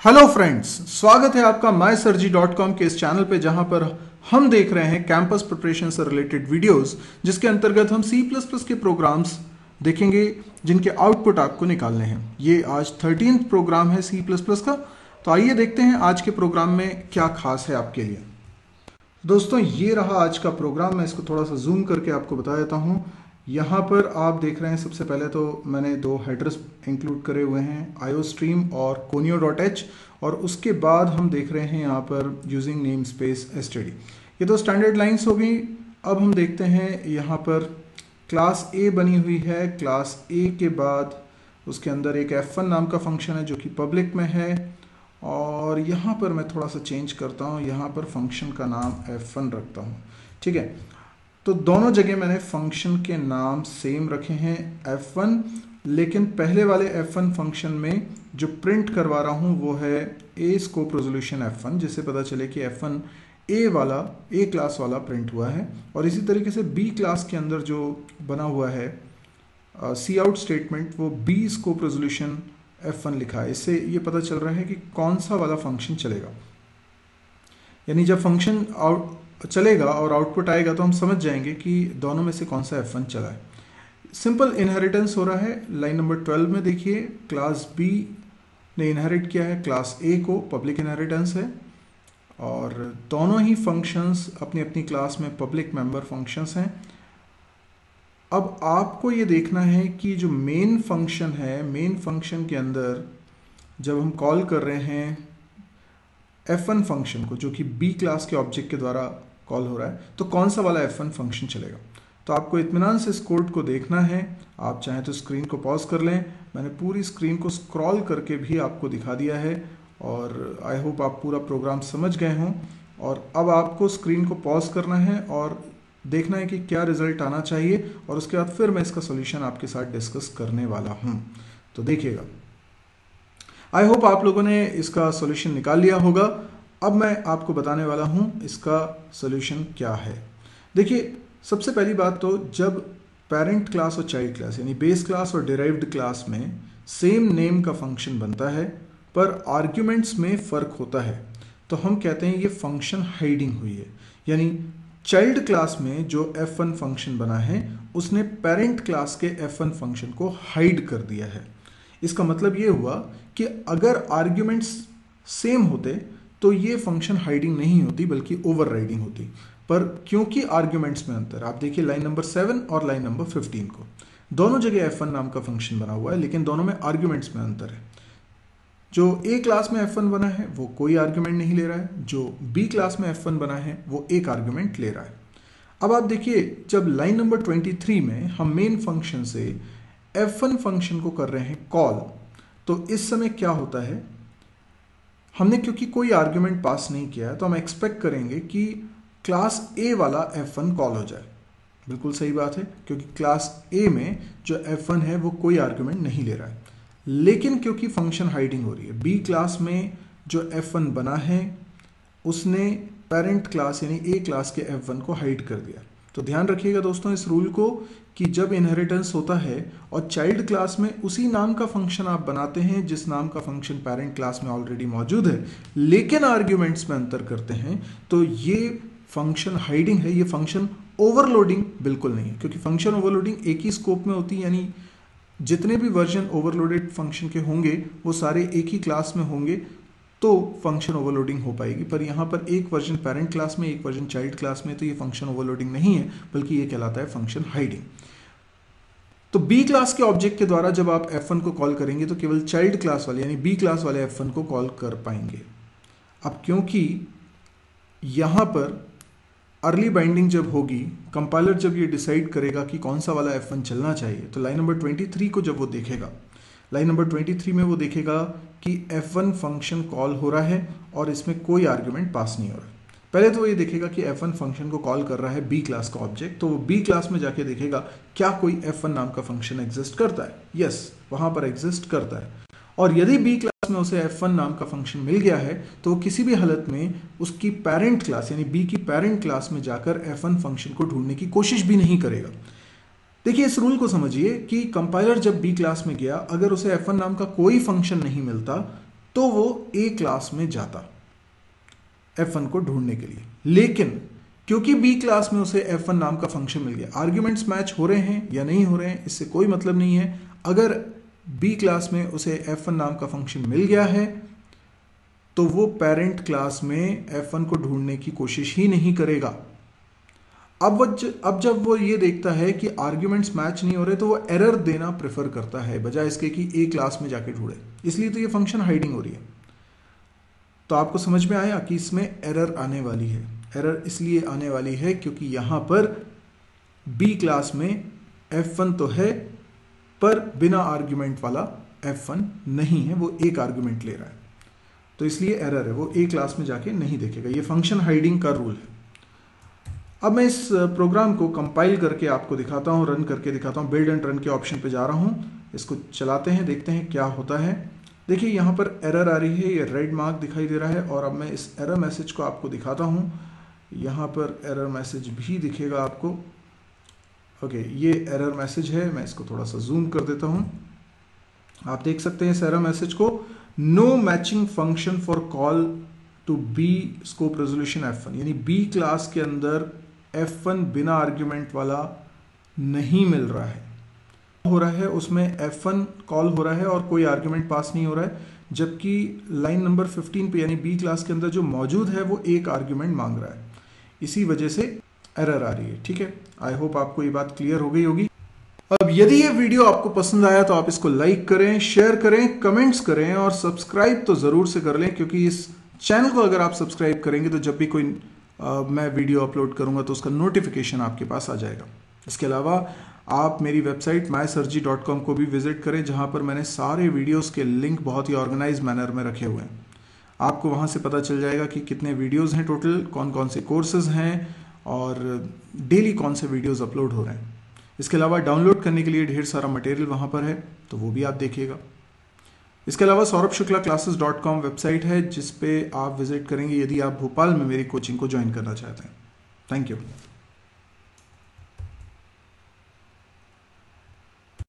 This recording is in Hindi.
हेलो फ्रेंड्स, स्वागत है आपका mysurgy.com के इस चैनल पे जहां पर हम देख रहे हैं कैंपस प्रिपरेशन से रिलेटेड वीडियोस, जिसके अंतर्गत हम C++ के प्रोग्राम्स देखेंगे जिनके आउटपुट आपको निकालने हैं। ये आज 13th प्रोग्राम है C++ का। तो आइए देखते हैं आज के प्रोग्राम में क्या खास है आपके लिए। दोस्तों, ये रहा आज का प्रोग्राम। मैं इसको थोड़ा सा जूम करके आपको बता देता हूँ। यहाँ पर आप देख रहे हैं, सबसे पहले तो मैंने दो हेडर्स इंक्लूड करे हुए हैं, iostream और conio.h, और उसके बाद हम देख रहे हैं यहाँ पर यूजिंग नेम स्पेस std। ये तो स्टैंडर्ड लाइंस हो गई। अब हम देखते हैं यहाँ पर क्लास A बनी हुई है। क्लास A के बाद उसके अंदर एक f1 नाम का फंक्शन है जो कि पब्लिक में है, और यहाँ पर मैं थोड़ा सा चेंज करता हूँ, यहाँ पर फंक्शन का नाम f1 रखता हूँ। ठीक है, तो दोनों जगह मैंने फंक्शन के नाम सेम रखे हैं f1, लेकिन पहले वाले f1 फंक्शन में जो प्रिंट करवा रहा हूँ वो है a स्कोप रेजोल्यूशन f1, जिससे पता चले कि f1 A क्लास वाला प्रिंट हुआ है। और इसी तरीके से B क्लास के अंदर जो बना हुआ है सी आउट स्टेटमेंट, वो B स्कोप रेजोल्यूशन f1 लिखा है। इससे ये पता चल रहा है कि कौन सा वाला फंक्शन चलेगा, यानी जब फंक्शन आउट चलेगा और आउटपुट आएगा तो हम समझ जाएंगे कि दोनों में से कौन सा f1 चला है। सिंपल इनहेरिटेंस हो रहा है। लाइन नंबर 12 में देखिए, क्लास B ने इनहेरिट किया है क्लास A को, पब्लिक इनहेरिटेंस है, और दोनों ही फंक्शंस अपनी अपनी क्लास में पब्लिक मेंबर फंक्शंस हैं। अब आपको ये देखना है कि जो मेन फंक्शन है, मेन फंक्शन के अंदर जब हम कॉल कर रहे हैं f1 फंक्शन को, जो कि B क्लास के ऑब्जेक्ट के द्वारा कॉल हो रहा है, तो कौन सा वाला f1 फंक्शन चलेगा। तो आपको इत्मीनान से इस कोड को देखना है। आप चाहें तो स्क्रीन को पॉज कर लें। मैंने पूरी स्क्रीन को स्क्रॉल करके भी आपको दिखा दिया है, और आई होप आप पूरा प्रोग्राम समझ गए हों। और अब आपको स्क्रीन को पॉज करना है और देखना है कि क्या रिजल्ट आना चाहिए, और उसके बाद फिर मैं इसका सोल्यूशन आपके साथ डिस्कस करने वाला हूँ। तो देखिएगा, आई होप आप लोगों ने इसका सोल्यूशन निकाल लिया होगा। अब मैं आपको बताने वाला हूँ इसका सोल्यूशन क्या है। देखिए, सबसे पहली बात तो, जब पेरेंट क्लास और चाइल्ड क्लास यानी बेस क्लास और डिराइव्ड क्लास में सेम नेम का फंक्शन बनता है पर आर्ग्यूमेंट्स में फ़र्क होता है, तो हम कहते हैं ये फंक्शन हाइडिंग हुई है। यानी चाइल्ड क्लास में जो f1 फंक्शन बना है उसने पेरेंट क्लास के f1 फंक्शन को हाइड कर दिया है। इसका मतलब ये हुआ कि अगर आर्ग्यूमेंट्स सेम होते तो ये फंक्शन हाइडिंग नहीं होती बल्कि ओवरराइडिंग होती। पर क्योंकि आर्ग्यूमेंट्स में अंतर, आप देखिए लाइन नंबर 7 और लाइन नंबर 15 को, दोनों जगह f1 नाम का फंक्शन बना हुआ है, लेकिन दोनों में आर्ग्यूमेंट्स में अंतर है। जो A क्लास में f1 बना है वो कोई आर्ग्यूमेंट नहीं ले रहा है, जो B क्लास में f1 बना है वो एक आर्ग्यूमेंट ले रहा है। अब आप देखिए, जब लाइन नंबर 23 में हम मेन फंक्शन से f1 फंक्शन को कर रहे हैं कॉल, तो इस समय क्या होता है, हमने क्योंकि कोई आर्ग्यूमेंट पास नहीं किया है तो हम एक्सपेक्ट करेंगे कि क्लास A वाला f1 कॉल हो जाए। बिल्कुल सही बात है, क्योंकि क्लास A में जो f1 है वो कोई आर्ग्यूमेंट नहीं ले रहा है। लेकिन क्योंकि फंक्शन हाइडिंग हो रही है, B क्लास में जो f1 बना है उसने पेरेंट क्लास यानी A क्लास के f1 को हाइड कर दिया। तो ध्यान रखिएगा दोस्तों इस रूल को, कि जब इनहेरिटेंस होता है और चाइल्ड क्लास में उसी नाम का फंक्शन आप बनाते हैं जिस नाम का फंक्शन पेरेंट क्लास में ऑलरेडी मौजूद है, लेकिन आर्ग्यूमेंट्स में अंतर करते हैं, तो ये फंक्शन हाइडिंग है, ये फंक्शन ओवरलोडिंग बिल्कुल नहीं है। क्योंकि फंक्शन ओवरलोडिंग एक ही स्कोप में होती है, यानी जितने भी वर्जन ओवरलोडेड फंक्शन के होंगे वो सारे एक ही क्लास में होंगे, तो फंक्शन ओवरलोडिंग हो पाएगी। पर यहाँ पर एक वर्जन पेरेंट क्लास में, एक वर्जन चाइल्ड क्लास में, तो ये फंक्शन ओवरलोडिंग नहीं है बल्कि ये कहलाता है फंक्शन हाइडिंग। तो B क्लास के ऑब्जेक्ट के द्वारा जब आप f1 को कॉल करेंगे तो केवल चाइल्ड क्लास वाले यानी B क्लास वाले f1 को कॉल कर पाएंगे। अब क्योंकि यहाँ पर अर्ली बाइंडिंग जब होगी, कंपाइलर जब ये डिसाइड करेगा कि कौन सा वाला f1 चलना चाहिए, तो लाइन नंबर 23 को जब वो देखेगा, लाइन नंबर 23 में वो देखेगा कि f1 फंक्शन कॉल हो रहा है और इसमें कोई आर्ग्यूमेंट पास नहीं हो रहा है। पहले तो वो ये देखेगा कि f1 फंक्शन को कॉल कर रहा है B क्लास का ऑब्जेक्ट, तो वो B क्लास में जाके देखेगा क्या कोई f1 नाम का फंक्शन एग्जिस्ट करता है। यस, वहां पर एग्जिस्ट करता है। और यदि B क्लास में उसे f1 नाम का फंक्शन मिल गया है तो किसी भी हालत में उसकी पेरेंट क्लास यानी B की पेरेंट क्लास में जाकर f1 फंक्शन को ढूंढने की कोशिश भी नहीं करेगा। देखिए, इस रूल को समझिए कि कंपाइलर जब B क्लास में गया, अगर उसे f1 नाम का कोई फंक्शन नहीं मिलता तो वो ए क्लास में जाता F1 को ढूंढने के लिए। लेकिन क्योंकि बी क्लास में उसे F1 नाम का फंक्शन मिल गया, आर्ग्यूमेंट्स मैच हो रहे हैं या नहीं हो रहे हैं इससे कोई मतलब नहीं है। अगर बी क्लास में उसे F1 नाम का फंक्शन मिल गया है तो वो पेरेंट क्लास में F1 को ढूंढने की कोशिश ही नहीं करेगा। अब जब वो ये देखता है कि आर्ग्यूमेंट्स मैच नहीं हो रहे तो वो एरर देना प्रेफर करता है बजाय इसके कि ए क्लास में जाके ढूंढे। इसलिए तो ये फंक्शन हाइडिंग हो रही है। तो आपको समझ में आया कि इसमें एरर आने वाली है। एरर इसलिए आने वाली है क्योंकि यहां पर बी क्लास में F1 तो है पर बिना आर्ग्यूमेंट वाला F1 नहीं है, वो एक आर्ग्यूमेंट ले रहा है, तो इसलिए एरर है, वो ए क्लास में जाके नहीं देखेगा। ये फंक्शन हाइडिंग का रूल है। अब मैं इस प्रोग्राम को कंपाइल करके आपको दिखाता हूं, रन करके दिखाता हूं। बिल्ड एंड रन के ऑप्शन पे जा रहा हूं, इसको चलाते हैं, देखते हैं क्या होता है। देखिए यहां पर एरर आ रही है, ये रेड मार्क दिखाई दे रहा है। और अब मैं इस एरर मैसेज को आपको दिखाता हूं। यहां पर एरर मैसेज भी दिखेगा आपको। ओके, ये एरर मैसेज है, मैं इसको थोड़ा सा जूम कर देता हूं। आप देख सकते हैं इस एरर मैसेज को, no matching function for call to B scope resolution F1, यानी बी क्लास के अंदर F1 बिना आर्ग्यूमेंट वाला नहीं मिल रहा है। हो रहा है उसमें F1 कॉल हो रहा है और कोई आर्ग्यूमेंट पास नहीं हो रहा है, जबकि लाइन नंबर 15 पे यानी बी क्लास के अंदर जो मौजूद है वो एक आर्ग्यूमेंट मांग रहा है। इसी वजह से एरर आ रही है। ठीक है, आई होप आपको ये बात क्लियर हो गई होगी। अब यदि ये वीडियो आपको पसंद आया तो आप इसको लाइक करें, शेयर करें, कमेंट्स करें और सब्सक्राइब तो जरूर से कर लें, क्योंकि इस चैनल को अगर आप सब्सक्राइब करेंगे तो जब भी कोई मैं वीडियो अपलोड करूंगा तो उसका नोटिफिकेशन आपके पास आ जाएगा। इसके अलावा आप मेरी वेबसाइट mysirji.com को भी विजिट करें, जहां पर मैंने सारे वीडियोस के लिंक बहुत ही ऑर्गेनाइज मैनर में रखे हुए हैं। आपको वहां से पता चल जाएगा कि कितने वीडियोस हैं टोटल, कौन कौन से कोर्सेज हैं और डेली कौन से वीडियोस अपलोड हो रहे हैं। इसके अलावा डाउनलोड करने के लिए ढेर सारा मटेरियल वहां पर है, तो वो भी आप देखिएगा। इसके अलावा saurabshuklaclasses.com वेबसाइट है, जिस पे आप विजिट करेंगे यदि आप भोपाल में मेरी कोचिंग को ज्वाइन करना चाहते हैं। Thank you.